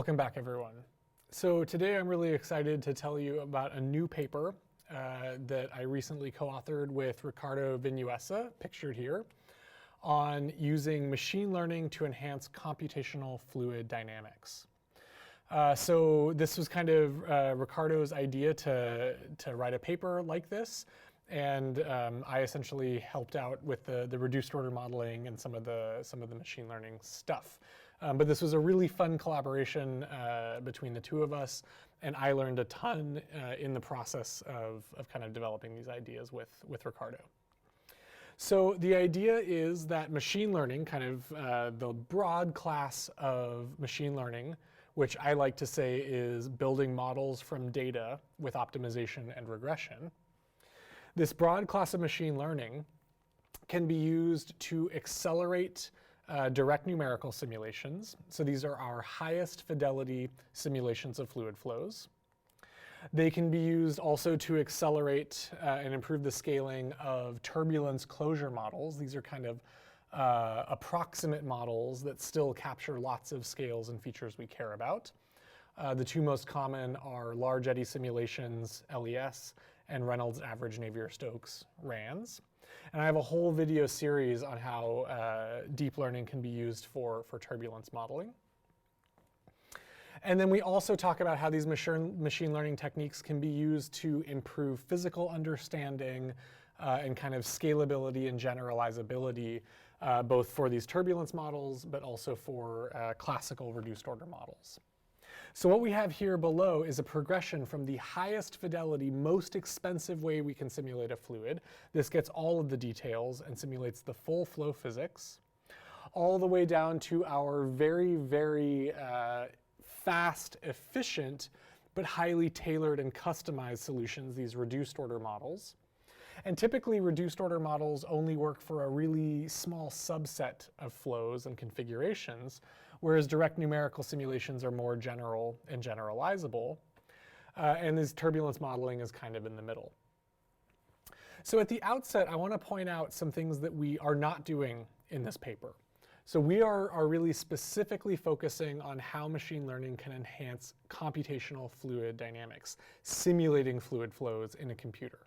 Welcome back, everyone. So today I'm really excited to tell you about a new paper that I recently co-authored with Ricardo Vinuesa, pictured here, on using machine learning to enhance computational fluid dynamics. So this was kind of Ricardo's idea to write a paper like this, and I essentially helped out with the reduced order modeling and some of the machine learning stuff. But this was a really fun collaboration between the two of us, and I learned a ton in the process of kind of developing these ideas with Ricardo. So the idea is that machine learning, kind of the broad class of machine learning, which I like to say is building models from data with optimization and regression. This broad class of machine learning can be used to accelerate direct numerical simulations. So these are our highest fidelity simulations of fluid flows. They can be used also to accelerate and improve the scaling of turbulence closure models. These are kind of approximate models that still capture lots of scales and features we care about. The two most common are large eddy simulations, LES, and Reynolds average Navier-Stokes, RANS. And I have a whole video series on how deep learning can be used for turbulence modeling. And then we also talk about how these machine learning techniques can be used to improve physical understanding and kind of scalability and generalizability, both for these turbulence models, but also for classical reduced order models. So what we have here below is a progression from the highest fidelity, most expensive way we can simulate a fluid. This gets all of the details and simulates the full flow physics, all the way down to our very, very fast, efficient, but highly tailored and customized solutions, these reduced order models. And typically, reduced order models only work for a really small subset of flows and configurations, whereas direct numerical simulations are more general and generalizable. And this turbulence modeling is kind of in the middle. So at the outset, I want to point out some things that we are not doing in this paper. So we are really specifically focusing on how machine learning can enhance computational fluid dynamics, simulating fluid flows in a computer.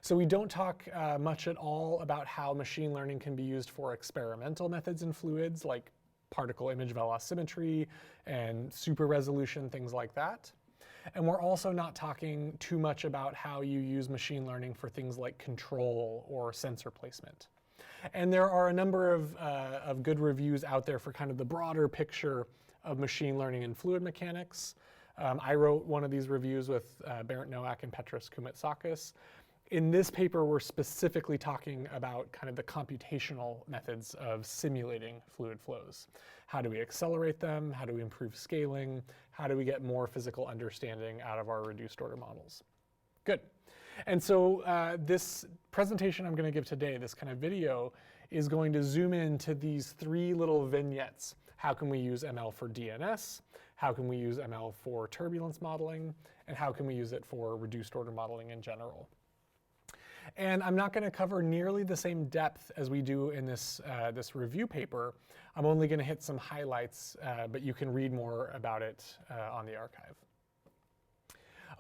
So we don't talk much at all about how machine learning can be used for experimental methods in fluids, like particle image velocimetry and super resolution, things like that. And we're also not talking too much about how you use machine learning for things like control or sensor placement. And there are a number of good reviews out there for kind of the broader picture of machine learning and fluid mechanics. I wrote one of these reviews with Bernd Nowak and Petros Koumoutsakis. In this paper, we're specifically talking about kind of the computational methods of simulating fluid flows. How do we accelerate them? How do we improve scaling? How do we get more physical understanding out of our reduced order models? Good. And so this presentation I'm going to give today, this kind of video, is going to zoom into these three little vignettes. How can we use ML for DNS? How can we use ML for turbulence modeling? And how can we use it for reduced order modeling in general? And I'm not going to cover nearly the same depth as we do in this review paper. I'm only going to hit some highlights, but you can read more about it on the archive.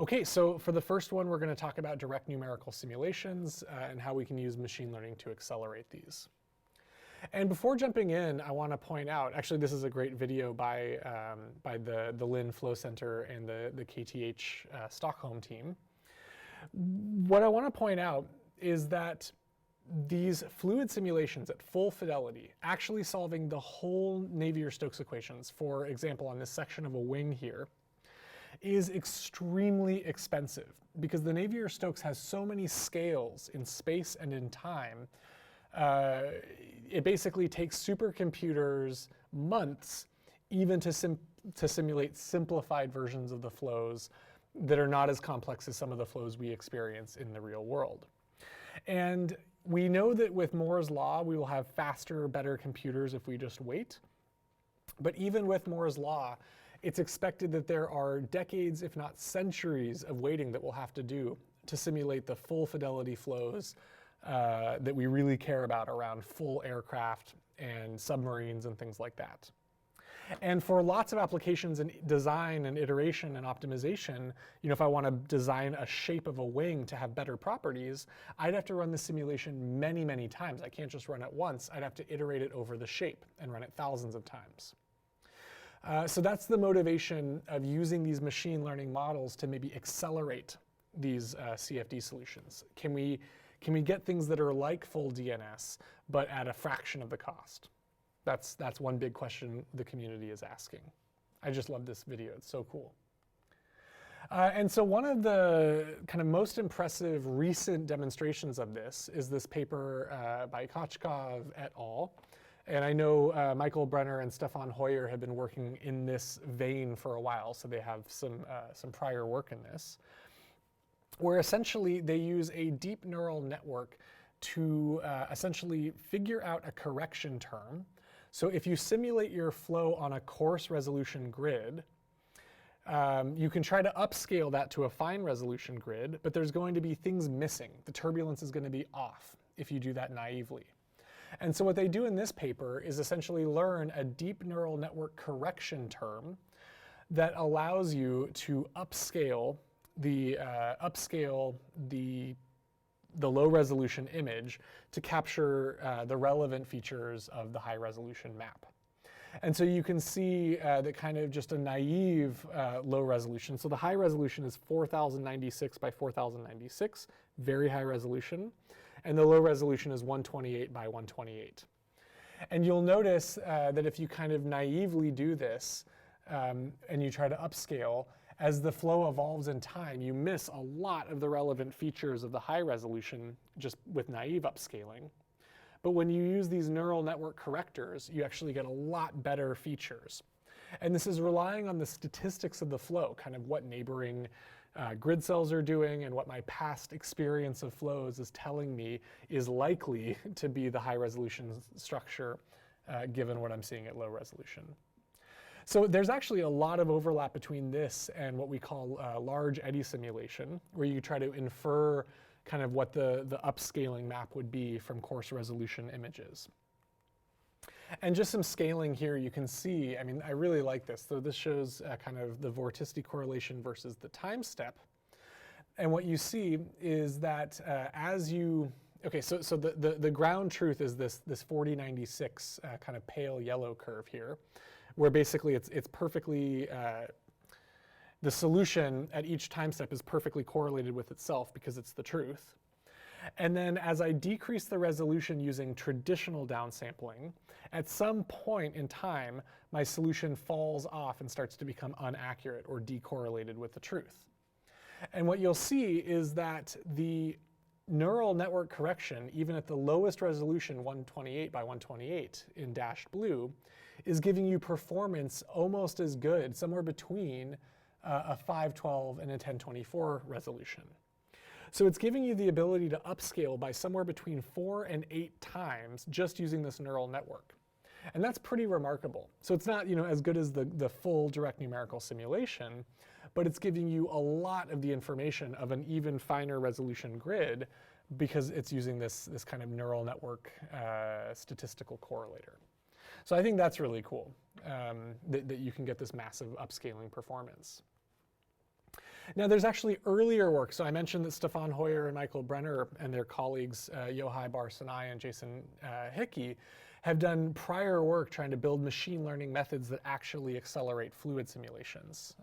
OK, so for the first one, we're going to talk about direct numerical simulations and how we can use machine learning to accelerate these. And before jumping in, I want to point out, actually, this is a great video by the Lynn Flow Center and the KTH Stockholm team. What I want to point out is that these fluid simulations at full fidelity, actually solving the whole Navier-Stokes equations, for example, on this section of a wing here, is extremely expensive because the Navier-Stokes has so many scales in space and in time. It basically takes supercomputers months even to simulate simplified versions of the flows that are not as complex as some of the flows we experience in the real world. And we know that with Moore's law, we will have faster, better computers if we just wait. But even with Moore's law, it's expected that there are decades, if not centuries, of waiting that we'll have to do to simulate the full fidelity flows that we really care about around full aircraft and submarines and things like that. And for lots of applications in design and iteration and optimization, if I want to design a shape of a wing to have better properties, I'd have to run the simulation many, many times. I can't just run it once. I'd have to iterate it over the shape and run it thousands of times. So that's the motivation of using these machine learning models to maybe accelerate these CFD solutions. Can we get things that are like full DNS, but at a fraction of the cost? That's one big question the community is asking. I just love this video. It's so cool. And so one of the kind of most impressive recent demonstrations of this is this paper by Kochkov et al. And I know Michael Brenner and Stefan Hoyer have been working in this vein for a while, so they have some prior work in this, where essentially they use a deep neural network to essentially figure out a correction term. So if you simulate your flow on a coarse resolution grid, you can try to upscale that to a fine resolution grid, but there's going to be things missing. The turbulence is going to be off if you do that naively. And so what they do in this paper is essentially learn a deep neural network correction term that allows you to upscale the low resolution image to capture the relevant features of the high resolution map. And so you can see that kind of just a naive low resolution. So the high resolution is 4096 by 4096, very high resolution. And the low resolution is 128 by 128. And you'll notice that if you kind of naively do this and you try to upscale, as the flow evolves in time, you miss a lot of the relevant features of the high resolution just with naive upscaling. But when you use these neural network correctors, you actually get a lot better features. And this is relying on the statistics of the flow, kind of what neighboring grid cells are doing and what my past experience of flows is telling me is likely to be the high resolution structure given what I'm seeing at low resolution. So there's actually a lot of overlap between this and what we call large eddy simulation, where you try to infer kind of what the upscaling map would be from coarse resolution images. And just some scaling here, you can see, I mean, I really like this. So this shows kind of the vorticity correlation versus the time step. And what you see is that as you, okay, so the ground truth is this 4096 kind of pale yellow curve here, where basically it's perfectly, the solution at each time step is perfectly correlated with itself because it's the truth. And then as I decrease the resolution using traditional downsampling, at some point in time, my solution falls off and starts to become inaccurate or decorrelated with the truth. And what you'll see is that the neural network correction, even at the lowest resolution, 128 by 128 in dashed blue, is giving you performance almost as good, somewhere between a 512 and a 1024 resolution. So it's giving you the ability to upscale by somewhere between 4 and 8 times just using this neural network. And that's pretty remarkable. So it's not as good as the full direct numerical simulation, but it's giving you a lot of the information of an even finer resolution grid because it's using this kind of neural network statistical correlator. So I think that's really cool, that you can get this massive upscaling performance. Now there's actually earlier work. So I mentioned that Stefan Hoyer and Michael Brenner and their colleagues, Yohai Bar-Sinai and Jason Hickey, have done prior work trying to build machine learning methods that actually accelerate fluid simulations.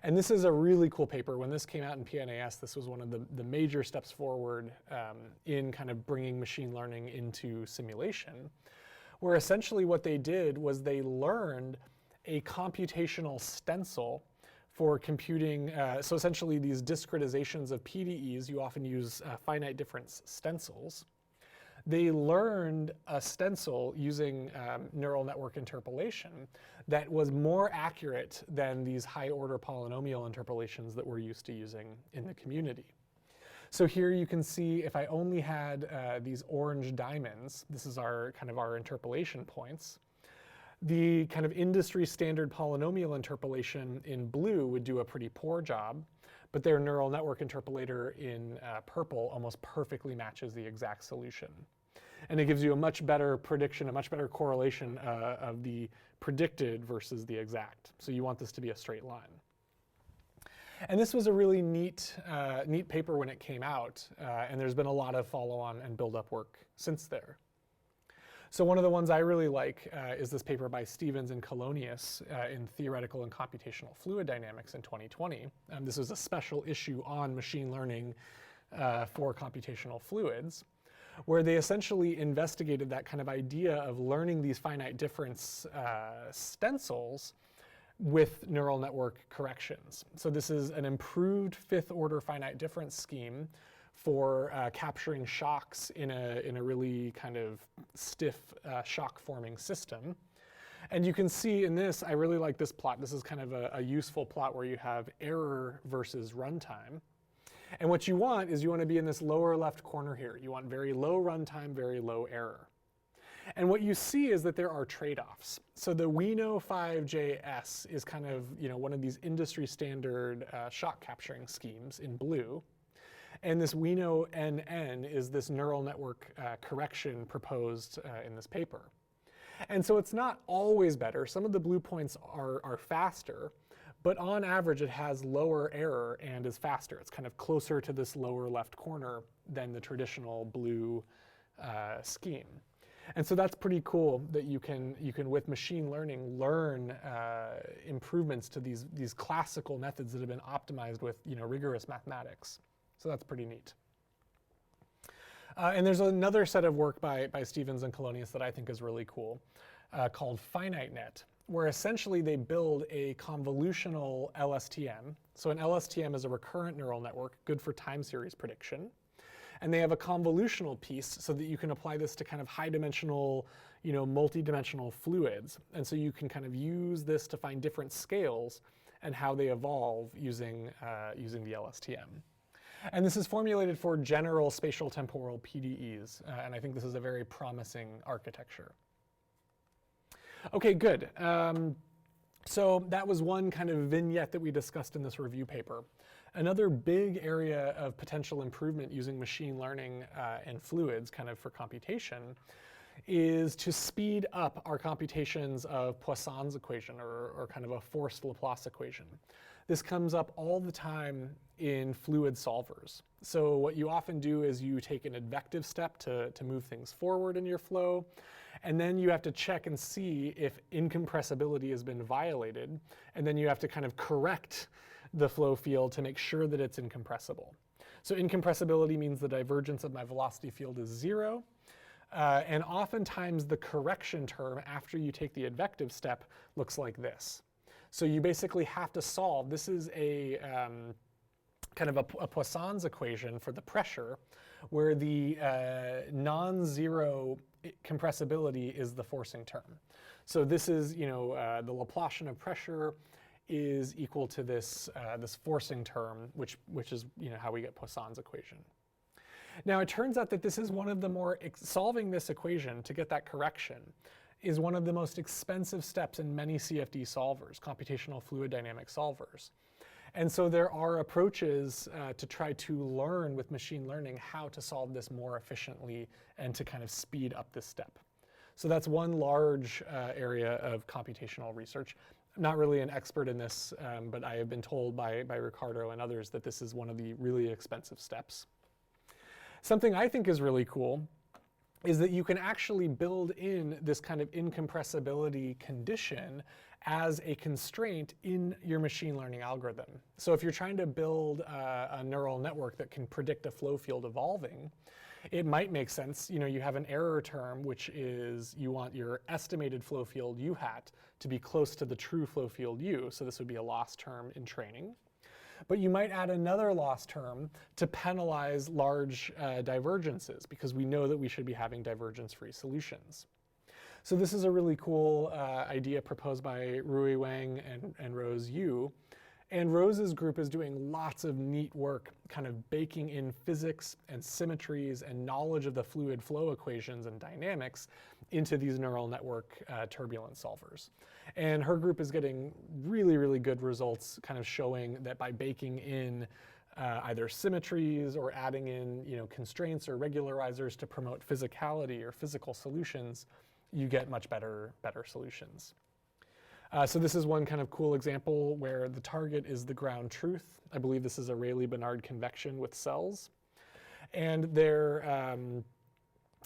And this is a really cool paper. When this came out in PNAS, this was one of the major steps forward in kind of bringing machine learning into simulation, where essentially what they did was they learned a computational stencil for computing, so essentially these discretizations of PDEs, you often use finite difference stencils. They learned a stencil using neural network interpolation that was more accurate than these high order polynomial interpolations that we're used to using in the community. So here you can see if I only had these orange diamonds, this is our kind of our interpolation points. The kind of industry standard polynomial interpolation in blue would do a pretty poor job, but their neural network interpolator in purple almost perfectly matches the exact solution. And it gives you a much better prediction, a much better correlation of the predicted versus the exact. So you want this to be a straight line. And this was a really neat paper when it came out, and there's been a lot of follow-on and build-up work since there. So one of the ones I really like is this paper by Stevens and Colonius in Theoretical and Computational Fluid Dynamics in 2020. This was a special issue on machine learning for computational fluids, where they essentially investigated that kind of idea of learning these finite difference stencils with neural network corrections. So this is an improved fifth order finite difference scheme for capturing shocks in a really kind of stiff shock forming system. And you can see in this, I really like this plot. This is kind of a useful plot where you have error versus runtime. And what you want is you want to be in this lower left corner here. You want very low runtime, very low error. And what you see is that there are trade-offs. So the Weno 5JS is kind of one of these industry standard shock capturing schemes in blue. And this Weno NN is this neural network correction proposed in this paper. And so it's not always better. Some of the blue points are faster, but on average it has lower error and is faster. It's kind of closer to this lower left corner than the traditional blue scheme. And so that's pretty cool that you can with machine learning learn improvements to these classical methods that have been optimized with rigorous mathematics. So that's pretty neat. And there's another set of work by Stevens and Colonius that I think is really cool called FiniteNet, where essentially they build a convolutional LSTM. So an LSTM is a recurrent neural network, good for time series prediction. And they have a convolutional piece so that you can apply this to kind of high-dimensional, multi-dimensional fluids. And so you can kind of use this to find different scales and how they evolve using the LSTM. And this is formulated for general spatial temporal PDEs. And I think this is a very promising architecture. Okay, good. So that was one kind of vignette that we discussed in this review paper. Another big area of potential improvement using machine learning and fluids kind of for computation is to speed up our computations of Poisson's equation or kind of a forced Laplace equation. This comes up all the time in fluid solvers. So what you often do is you take an advective step to move things forward in your flow, and then you have to check and see if incompressibility has been violated, and then you have to kind of correct the flow field to make sure that it's incompressible. So incompressibility means the divergence of my velocity field is 0. And oftentimes the correction term after you take the advective step looks like this. So you basically have to solve, this is a kind of a Poisson's equation for the pressure where the non-zero compressibility is the forcing term. So this is, the Laplacian of pressure is equal to this this forcing term, which is how we get Poisson's equation. Now it turns out that this is one of the more solving this equation to get that correction is one of the most expensive steps in many CFD solvers, computational fluid dynamic solvers. And so there are approaches to try to learn with machine learning how to solve this more efficiently and to kind of speed up this step. So that's one large area of computational research. I'm not really an expert in this, but I have been told by Ricardo and others that this is one of the really expensive steps. Something I think is really cool is that you can actually build in this kind of incompressibility condition as a constraint in your machine learning algorithm. So if you're trying to build a neural network that can predict a flow field evolving, it might make sense, you have an error term, which is you want your estimated flow field U hat to be close to the true flow field U. So this would be a loss term in training. But you might add another loss term to penalize large divergences because we know that we should be having divergence-free solutions. So this is a really cool idea proposed by Rui Wang and Rose Yu. And Rose's group is doing lots of neat work kind of baking in physics and symmetries and knowledge of the fluid flow equations and dynamics into these neural network turbulence solvers. And her group is getting really, really good results kind of showing that by baking in either symmetries or adding in constraints or regularizers to promote physicality or physical solutions, you get much better solutions. So this is one kind of cool example where the target is the ground truth. I believe this is a Rayleigh-Benard convection with cells. And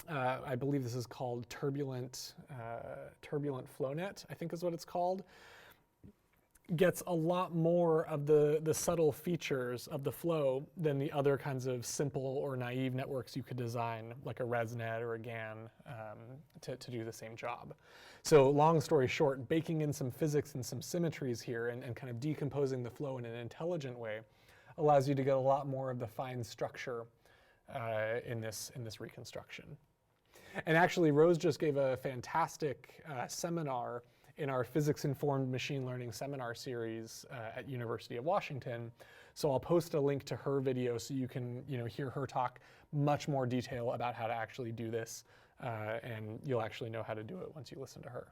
I believe this is called turbulent flow net, I think is what it's called. Gets a lot more of the subtle features of the flow than the other kinds of simple or naive networks you could design, like a ResNet or a GAN, to do the same job. So long story short, baking in some physics and some symmetries here and kind of decomposing the flow in an intelligent way allows you to get a lot more of the fine structure in this reconstruction. And actually, Rose just gave a fantastic seminar in our physics-informed machine learning seminar series at University of Washington. So I'll post a link to her video so you can hear her talk much more detail about how to actually do this, and you'll actually know how to do it once you listen to her.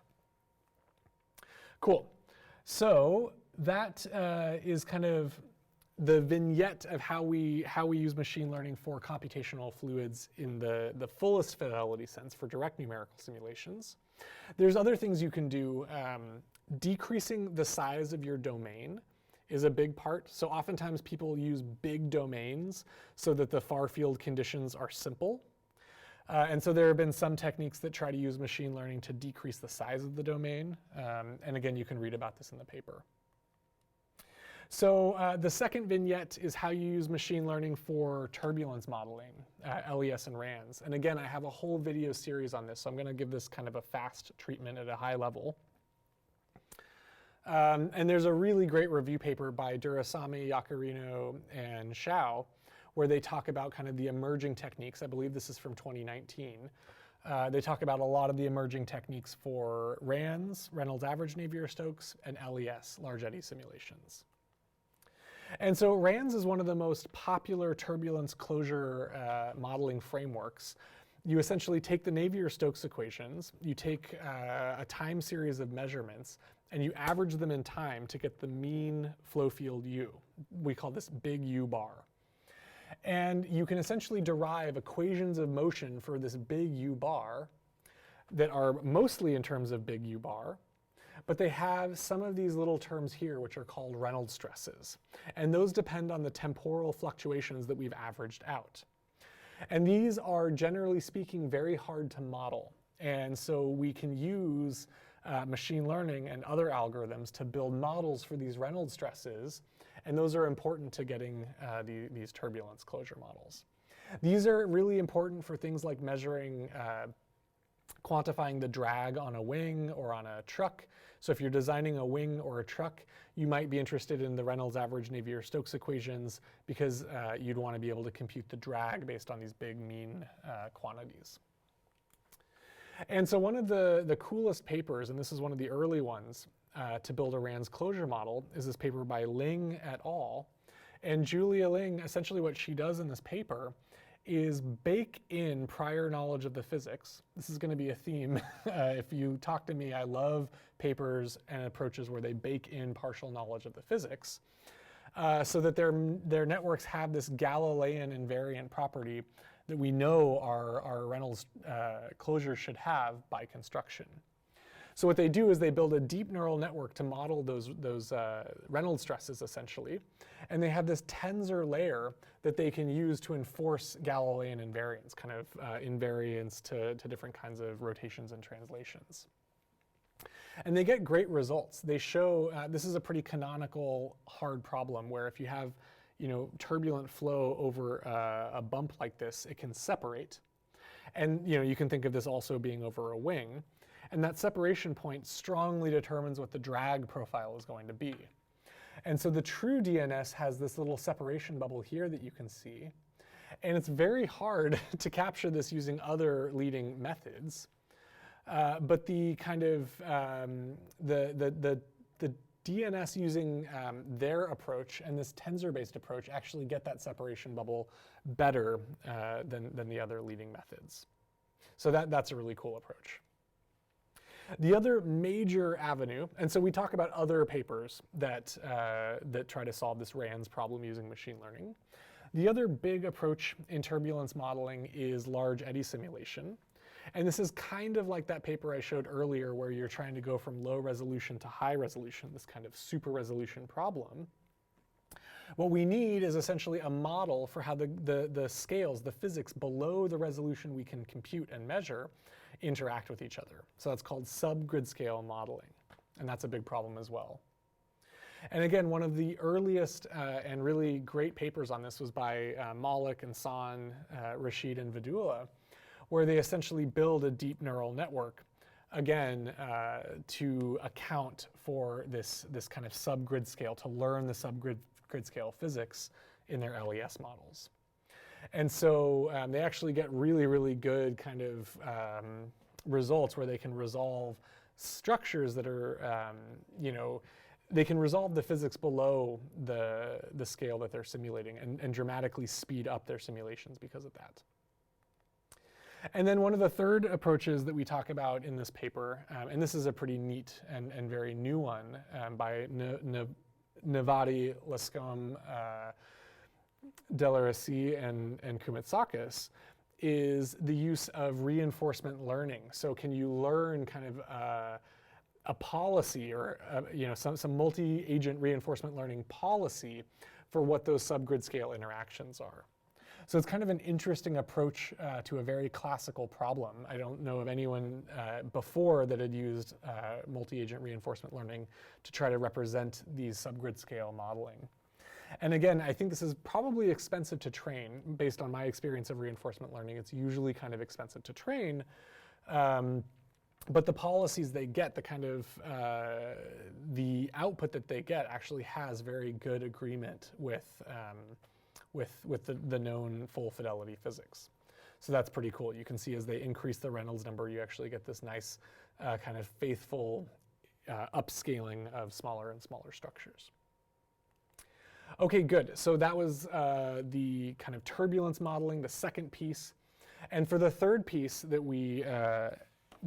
Cool. So that is kind of the vignette of how we use machine learning for computational fluids in the fullest fidelity sense for direct numerical simulations. There's other things you can do. Decreasing the size of your domain is a big part. So oftentimes people use big domains so that the far field conditions are simple. And so there have been some techniques that try to use machine learning to decrease the size of the domain. And again, you can read about this in the paper. So the second vignette is how you use machine learning for turbulence modeling, LES and RANS. And again, I have a whole video series on this, so I'm going to give this kind of a fast treatment at a high level. And there's a really great review paper by Durasamy, Yacarino, and Xiao, where they talk about kind of the emerging techniques. I believe this is from 2019. They talk about a lot of the emerging techniques for RANS, Reynolds average Navier-Stokes, and LES, large eddy simulations. And so RANS is one of the most popular turbulence closure modeling frameworks. You essentially take the Navier-Stokes equations, you take a time series of measurements, and you average them in time to get the mean flow field U. We call this big U bar. And you can essentially derive equations of motion for this big U bar that are mostly in terms of big U bar, but they have some of these little terms here which are called Reynolds stresses. And those depend on the temporal fluctuations that we've averaged out. And these are, generally speaking, very hard to model. And so we can use machine learning and other algorithms to build models for these Reynolds stresses. And those are important to getting these turbulence closure models. These are really important for things like measuring, quantifying the drag on a wing or on a truck. So if you're designing a wing or a truck, you might be interested in the Reynolds average Navier-Stokes equations because you'd want to be able to compute the drag based on these big mean quantities. And so one of the coolest papers, and this is one of the early ones to build a RANS closure model, is this paper by Ling et al. And Julia Ling, essentially what she does in this paper is bake in prior knowledge of the physics. This is going to be a theme. If you talk to me, I love papers and approaches where they bake in partial knowledge of the physics so that their networks have this Galilean invariant property that we know our Reynolds closure should have by construction. So what they do is they build a deep neural network to model those Reynolds stresses, essentially. And they have this tensor layer that they can use to enforce Galilean invariance, kind of invariance to different kinds of rotations and translations. And they get great results. They show, this is a pretty canonical hard problem where if you have turbulent flow over a bump like this, it can separate. And you can think of this also being over a wing. And that separation point strongly determines what the drag profile is going to be. And so the true DNS has this little separation bubble here that you can see. And it's very hard to capture this using other leading methods. But the kind of the DNS using their approach and this tensor-based approach actually get that separation bubble better than the other leading methods. So that's a really cool approach. The other major avenue, and so we talk about other papers that, that try to solve this RANS problem using machine learning. The other big approach in turbulence modeling is large eddy simulation. And this is kind of like that paper I showed earlier where you're trying to go from low resolution to high resolution, this kind of super resolution problem. What we need is essentially a model for how the scales, the physics below the resolution we can compute and measure, interact with each other. So that's called subgrid scale modeling, and that's a big problem as well. And again, one of the earliest and really great papers on this was by Malik and San, Rashid, and Vidula, where they essentially build a deep neural network, again, to account for this kind of subgrid scale, to learn the subgrid scale physics in their LES models. And so they actually get really, really good kind of results where they can resolve structures that are, you know, they can resolve the physics below the scale that they're simulating and dramatically speed up their simulations because of that. And then one of the third approaches that we talk about in this paper, and this is a pretty neat and very new one by Navati, Lascombe, Delarasi, and Koumoutsakis, is the use of reinforcement learning. So can you learn kind of a policy or you know, some multi-agent reinforcement learning policy for what those subgrid scale interactions are? So it's kind of an interesting approach to a very classical problem. I don't know of anyone before that had used multi-agent reinforcement learning to try to represent these subgrid scale modeling. And again, I think this is probably expensive to train. Based on my experience of reinforcement learning, it's usually kind of expensive to train. But the policies they get, the kind of the output that they get actually has very good agreement with the known full fidelity physics. So that's pretty cool. You can see as they increase the Reynolds number, you actually get this nice kind of faithful upscaling of smaller and smaller structures. Okay, good. So that was the kind of turbulence modeling, the second piece. And for the third piece that we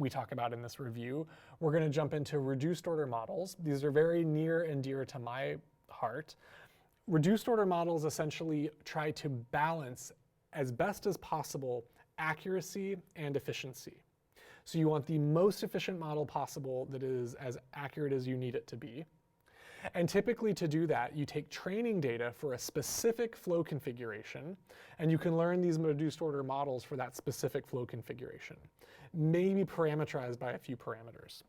talk about in this review, we're going to jump into reduced order models. These are very near and dear to my heart. Reduced order models essentially try to balance as best as possible accuracy and efficiency. So you want the most efficient model possible that is as accurate as you need it to be. And typically to do that, you take training data for a specific flow configuration, and you can learn these reduced order models for that specific flow configuration, maybe parameterized by a few parameters.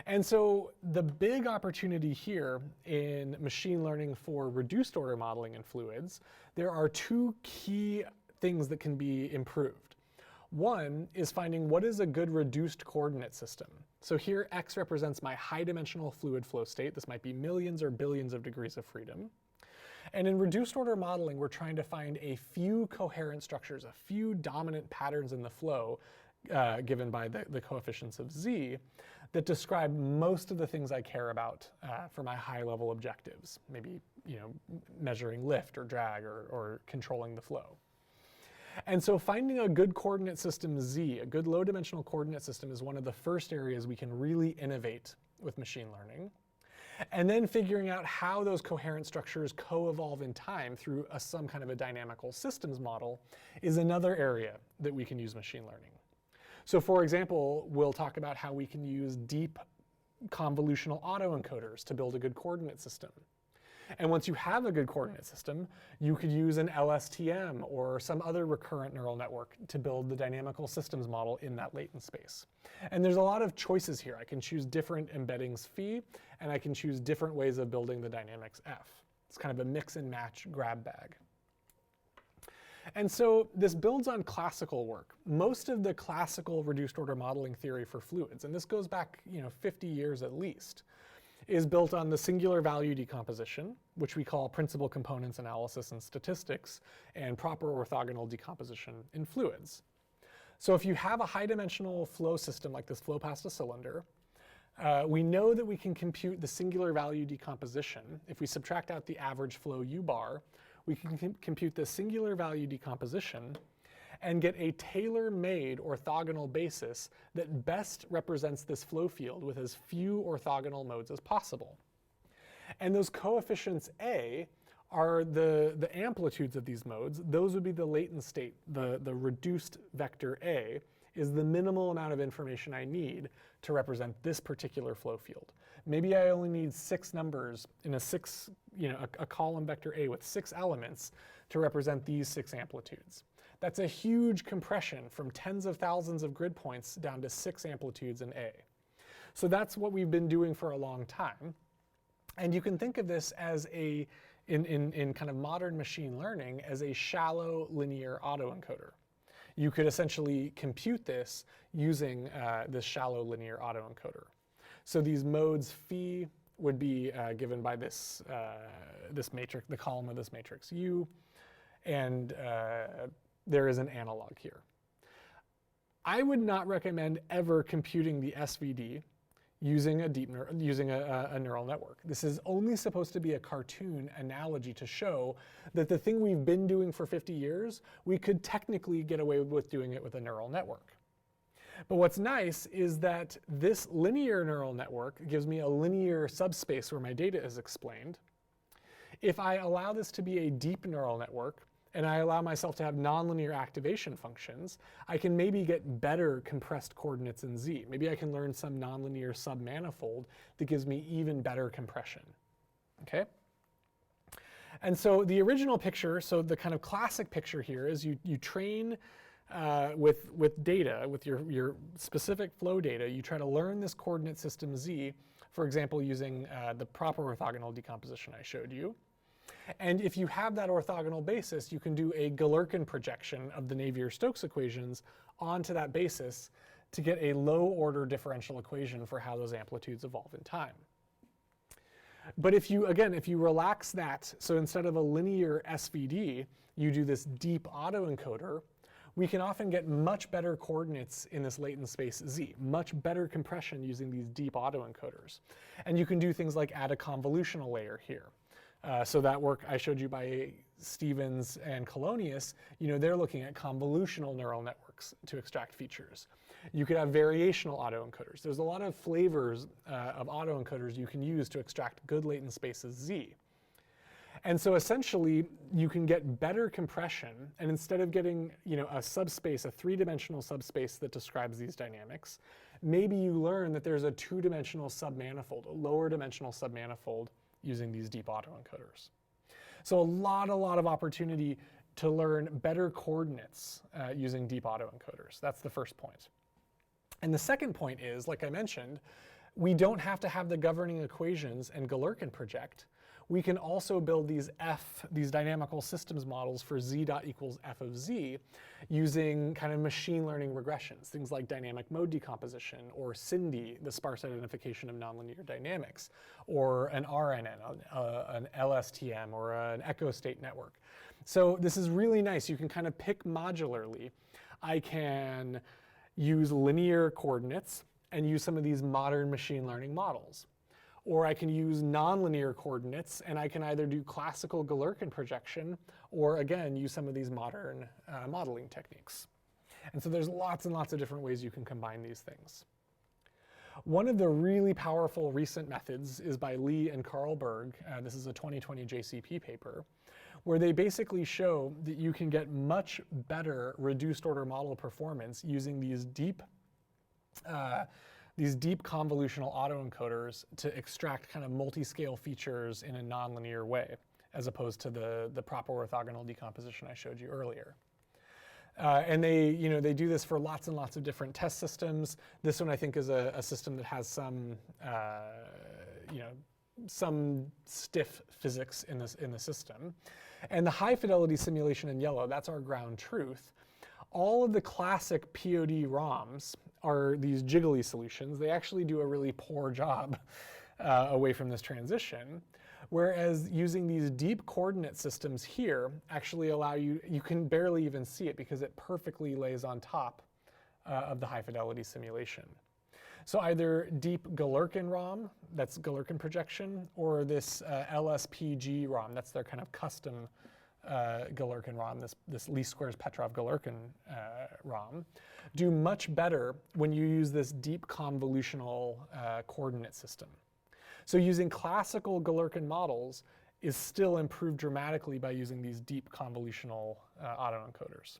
And so the big opportunity here in machine learning for reduced order modeling in fluids, there are two key things that can be improved. One is finding what is a good reduced coordinate system. So here X represents my high dimensional fluid flow state. This might be millions or billions of degrees of freedom. And in reduced order modeling, we're trying to find a few coherent structures, a few dominant patterns in the flow given by the coefficients of Z that describe most of the things I care about for my high level objectives, maybe measuring lift or drag or controlling the flow. And so finding a good coordinate system Z, a good low dimensional coordinate system, is one of the first areas we can really innovate with machine learning. And then figuring out how those coherent structures co-evolve in time through some kind of a dynamical systems model is another area that we can use machine learning. So for example, we'll talk about how we can use deep convolutional autoencoders to build a good coordinate system. And once you have a good coordinate system, you could use an LSTM or some other recurrent neural network to build the dynamical systems model in that latent space. And there's a lot of choices here. I can choose different embeddings phi, and I can choose different ways of building the dynamics F. It's kind of a mix and match grab bag. And so this builds on classical work. Most of the classical reduced order modeling theory for fluids, and this goes back 50 years at least, is built on the singular value decomposition, which we call principal components analysis and statistics, and proper orthogonal decomposition in fluids. So if you have a high dimensional flow system like this flow past a cylinder, we know that we can compute the singular value decomposition. If we subtract out the average flow U bar, we can compute the singular value decomposition, and get a tailor-made orthogonal basis that best represents this flow field with as few orthogonal modes as possible. And those coefficients A are the amplitudes of these modes. Those would be the latent state. The reduced vector A is the minimal amount of information I need to represent this particular flow field. Maybe I only need 6 numbers in a column vector A with 6 elements to represent these 6 amplitudes. That's a huge compression from tens of thousands of grid points down to 6 amplitudes in A. So that's what we've been doing for a long time. And you can think of this as in kind of modern machine learning, as a shallow linear autoencoder. You could essentially compute this using this shallow linear autoencoder. So these modes phi would be given by this matrix, the column of this matrix U, and there is an analog here. I would not recommend ever computing the SVD using a neural network. This is only supposed to be a cartoon analogy to show that the thing we've been doing for 50 years, we could technically get away with doing it with a neural network. But what's nice is that this linear neural network gives me a linear subspace where my data is explained. If I allow this to be a deep neural network, and I allow myself to have nonlinear activation functions, I can maybe get better compressed coordinates in Z. Maybe I can learn some nonlinear submanifold that gives me even better compression. Okay? And so the original picture, so the kind of classic picture here is you train with data, with your specific flow data, you try to learn this coordinate system Z, for example, using the proper orthogonal decomposition I showed you. And if you have that orthogonal basis, you can do a Galerkin projection of the Navier-Stokes equations onto that basis to get a low-order differential equation for how those amplitudes evolve in time. But if you relax that, so instead of a linear SVD, you do this deep autoencoder, we can often get much better coordinates in this latent space Z, much better compression using these deep autoencoders. And you can do things like add a convolutional layer here. So that work I showed you by Stevens and Colonius, they're looking at convolutional neural networks to extract features. You could have variational autoencoders. There's a lot of flavors of autoencoders you can use to extract good latent spaces Z. And so essentially, you can get better compression, and instead of getting a subspace, a 3-dimensional subspace that describes these dynamics, maybe you learn that there's a 2-dimensional submanifold, a lower dimensional submanifold, using these deep autoencoders. So a lot of opportunity to learn better coordinates using deep autoencoders. That's the first point. And the second point is, like I mentioned, we don't have to have the governing equations and Galerkin project. We can also build these dynamical systems models for z dot equals f of z using kind of machine learning regressions, things like dynamic mode decomposition, or SIND, the sparse identification of nonlinear dynamics, or an RNN, an LSTM, or an echo state network. So this is really nice. You can kind of pick modularly. I can use linear coordinates and use some of these modern machine learning models. Or I can use nonlinear coordinates, and I can either do classical Galerkin projection, or again, use some of these modern modeling techniques. And so there's lots and lots of different ways you can combine these things. One of the really powerful recent methods is by Lee and Carl Berg. This is a 2020 JCP paper, where they basically show that you can get much better reduced order model performance using these deep convolutional autoencoders to extract kind of multi-scale features in a nonlinear way, as opposed to the proper orthogonal decomposition I showed you earlier. And they do this for lots and lots of different test systems. This one I think is a system that has some stiff physics in the system. And the high fidelity simulation in yellow, that's our ground truth. All of the classic POD ROMs are these jiggly solutions. They actually do a really poor job away from this transition. Whereas using these deep coordinate systems here actually allow you can barely even see it because it perfectly lays on top of the high fidelity simulation. So either deep Galerkin ROM, that's Galerkin projection, or this LSPG ROM, that's their kind of custom Galerkin ROM, this least squares Petrov Galerkin ROM, do much better when you use this deep convolutional coordinate system. So using classical Galerkin models is still improved dramatically by using these deep convolutional autoencoders.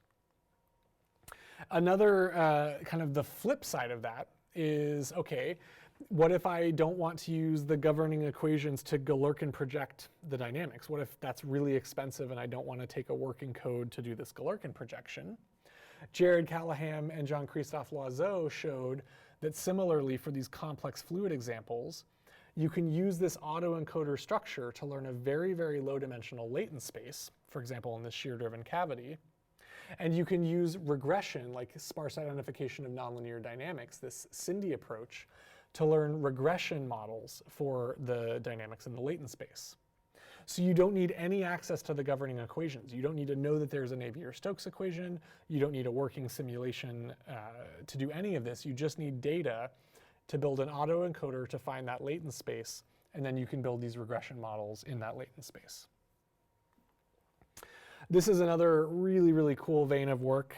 Another kind of the flip side of that is, okay, what if I don't want to use the governing equations to Galerkin project the dynamics? What if that's really expensive and I don't want to take a working code to do this Galerkin projection? Jared Callahan and Jean-Christophe Loiseau showed that similarly for these complex fluid examples, you can use this autoencoder structure to learn a very, very low dimensional latent space, for example, in this shear-driven cavity. And you can use regression, like sparse identification of nonlinear dynamics, this SINDI approach, to learn regression models for the dynamics in the latent space. So you don't need any access to the governing equations. You don't need to know that there's a Navier-Stokes equation. You don't need a working simulation to do any of this. You just need data to build an autoencoder to find that latent space, and then you can build these regression models in that latent space. This is another really, really cool vein of work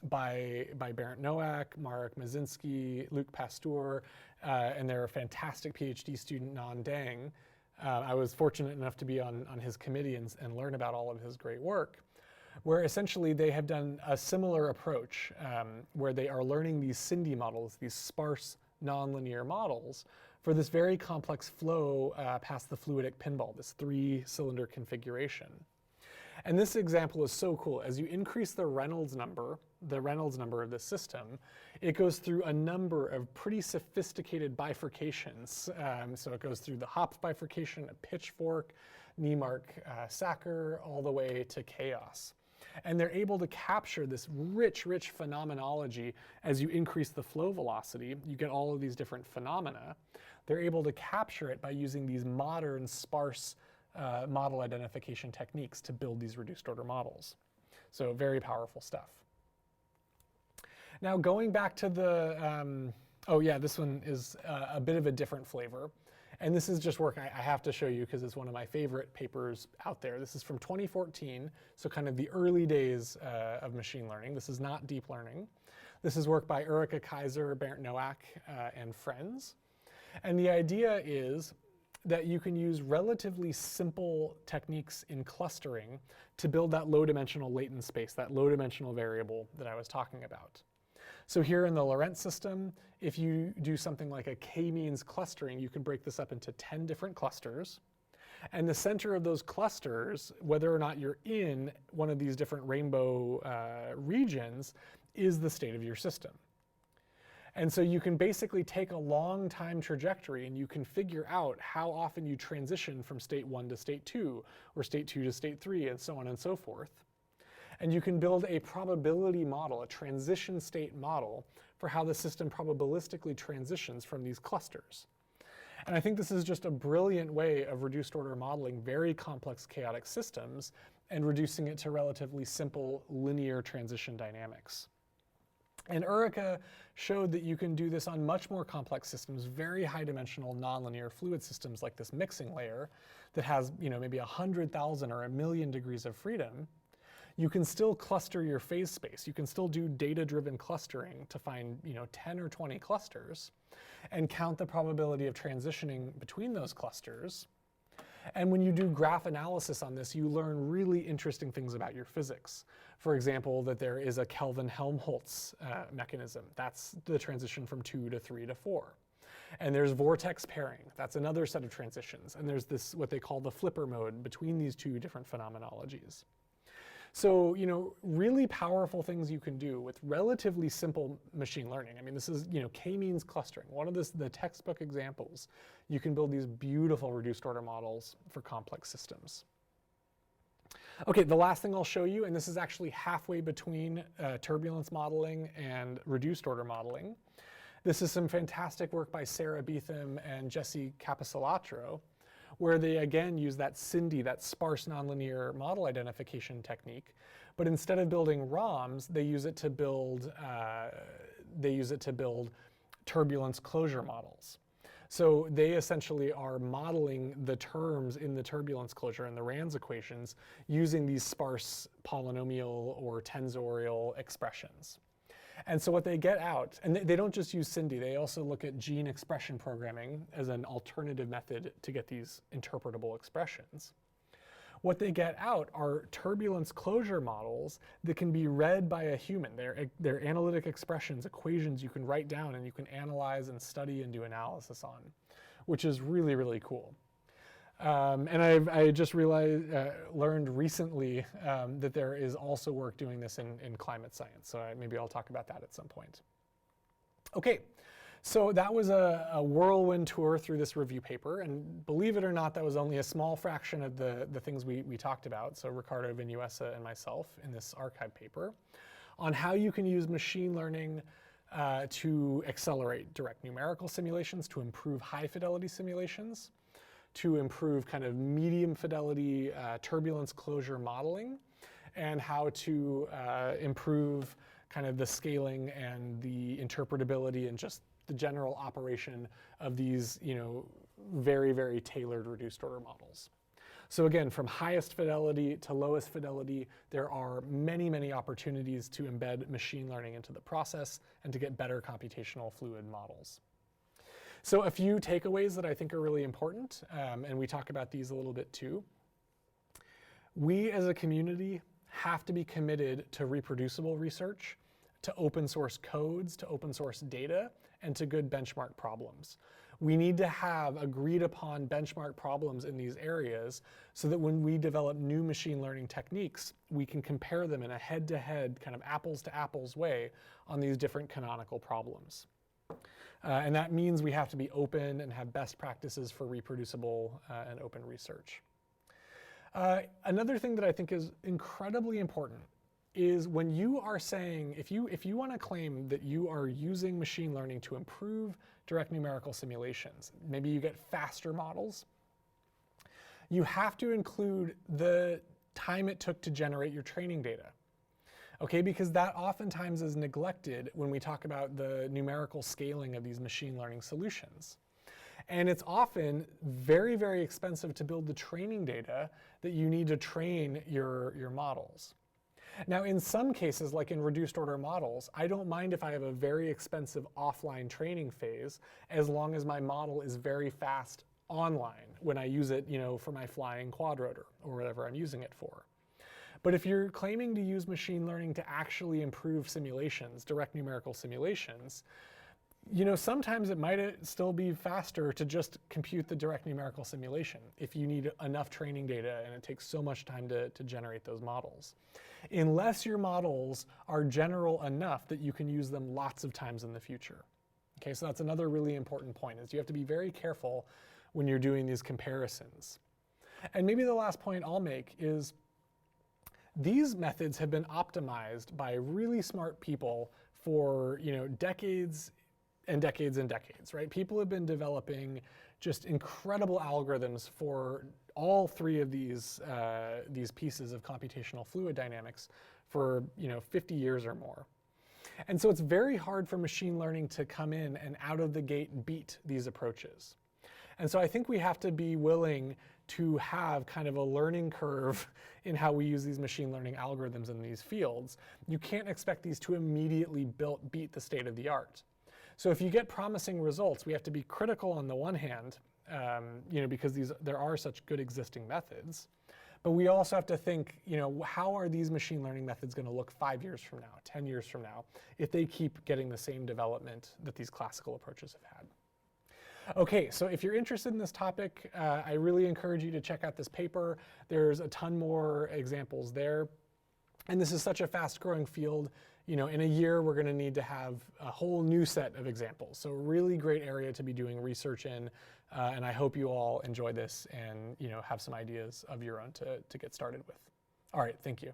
by Bernd Nowak, Marek Mazinski, Luc Pasteur, and their fantastic PhD student, Nan Dang. I was fortunate enough to be on his committee and learn about all of his great work, where essentially they have done a similar approach where they are learning these SINDI models, these sparse nonlinear models, for this very complex flow past the fluidic pinball, this 3-cylinder configuration. And this example is so cool. As you increase the Reynolds number of the system, it goes through a number of pretty sophisticated bifurcations. So it goes through the Hopf bifurcation, a pitchfork, Niemark-Sacker, all the way to chaos. And they're able to capture this rich, rich phenomenology as you increase the flow velocity. You get all of these different phenomena. They're able to capture it by using these modern, sparse model identification techniques to build these reduced order models. So very powerful stuff. Now going back to the, oh yeah, this one is a bit of a different flavor. And this is just work I have to show you because it's one of my favorite papers out there. This is from 2014, so kind of the early days of machine learning. This is not deep learning. This is work by Ulrike Kaiser, Bernd Nowak, and friends. And the idea is that you can use relatively simple techniques in clustering to build that low-dimensional latent space, that low-dimensional variable that I was talking about. So here in the Lorentz system, if you do something like a k-means clustering, you can break this up into 10 different clusters. And the center of those clusters, whether or not you're in one of these different rainbow regions, is the state of your system. And so you can basically take a long time trajectory and you can figure out how often you transition from state 1 to state 2, or state 2 to state 3, and so on and so forth. And you can build a probability model, a transition state model, for how the system probabilistically transitions from these clusters. And I think this is just a brilliant way of reduced order modeling very complex chaotic systems and reducing it to relatively simple linear transition dynamics. And Ulrike showed that you can do this on much more complex systems, very high dimensional nonlinear fluid systems like this mixing layer that has, maybe 100,000 or 1,000,000 degrees of freedom. You can still cluster your phase space. You can still do data-driven clustering to find 10 or 20 clusters and count the probability of transitioning between those clusters. And when you do graph analysis on this, you learn really interesting things about your physics. For example, that there is a Kelvin-Helmholtz mechanism. That's the transition from 2 to 3 to 4. And there's vortex pairing. That's another set of transitions. And there's this, what they call the flipper mode between these two different phenomenologies. So, really powerful things you can do with relatively simple machine learning. I mean, this is, k-means clustering. One of the textbook examples. You can build these beautiful reduced order models for complex systems. Okay, the last thing I'll show you, and this is actually halfway between turbulence modeling and reduced order modeling. This is some fantastic work by Sarah Beetham and Jesse Capisalatro, where they again use that SINDI, that sparse nonlinear model identification technique, but instead of building ROMs, they use it to build turbulence closure models. So they essentially are modeling the terms in the turbulence closure and the Rand's equations using these sparse polynomial or tensorial expressions. And so what they get out, and they don't just use Cindy, they also look at gene expression programming as an alternative method to get these interpretable expressions. What they get out are turbulence closure models that can be read by a human. They're analytic expressions, equations you can write down and you can analyze and study and do analysis on, which is really, really cool. And I just learned recently that there is also work doing this in climate science. So maybe I'll talk about that at some point. Okay, so that was a whirlwind tour through this review paper. And believe it or not, that was only a small fraction of the things we talked about. So Ricardo Vinuesa and myself in this archive paper on how you can use machine learning to accelerate direct numerical simulations, to improve high fidelity simulations, to improve kind of medium fidelity turbulence closure modeling, and how to improve kind of the scaling and the interpretability and just the general operation of these, very, very tailored reduced order models. So again, from highest fidelity to lowest fidelity, there are many, many opportunities to embed machine learning into the process and to get better computational fluid models. So a few takeaways that I think are really important, and we talk about these a little bit too. We as a community have to be committed to reproducible research, to open source codes, to open source data, and to good benchmark problems. We need to have agreed upon benchmark problems in these areas so that when we develop new machine learning techniques, we can compare them in a head-to-head kind of apples to apples way on these different canonical problems. And that means we have to be open and have best practices for reproducible and open research. Another thing that I think is incredibly important is when you are saying, if you want to claim that you are using machine learning to improve direct numerical simulations, maybe you get faster models, you have to include the time it took to generate your training data. Okay, because that oftentimes is neglected when we talk about the numerical scaling of these machine learning solutions. And it's often very, very expensive to build the training data that you need to train your models. Now, in some cases, like in reduced order models, I don't mind if I have a very expensive offline training phase as long as my model is very fast online when I use it, for my flying quadrotor or whatever I'm using it for. But if you're claiming to use machine learning to actually improve simulations, direct numerical simulations, sometimes it might still be faster to just compute the direct numerical simulation if you need enough training data and it takes so much time to generate those models. Unless your models are general enough that you can use them lots of times in the future. Okay, so that's another really important point, is you have to be very careful when you're doing these comparisons. And maybe the last point I'll make is these methods have been optimized by really smart people for decades and decades and decades, right? People have been developing just incredible algorithms for all three of these pieces of computational fluid dynamics for 50 years or more. And so it's very hard for machine learning to come in and out of the gate beat these approaches. And so I think we have to be willing to have kind of a learning curve in how we use these machine learning algorithms in these fields. You can't expect these to immediately beat the state of the art. So if you get promising results, we have to be critical on the one hand, because there are such good existing methods. But we also have to think, how are these machine learning methods going to look 5 years from now, 10 years from now, if they keep getting the same development that these classical approaches have had? Okay, so if you're interested in this topic, I really encourage you to check out this paper. There's a ton more examples there. And this is such a fast-growing field. In a year, we're going to need to have a whole new set of examples. So really great area to be doing research in. And I hope you all enjoy this and have some ideas of your own to get started with. All right, thank you.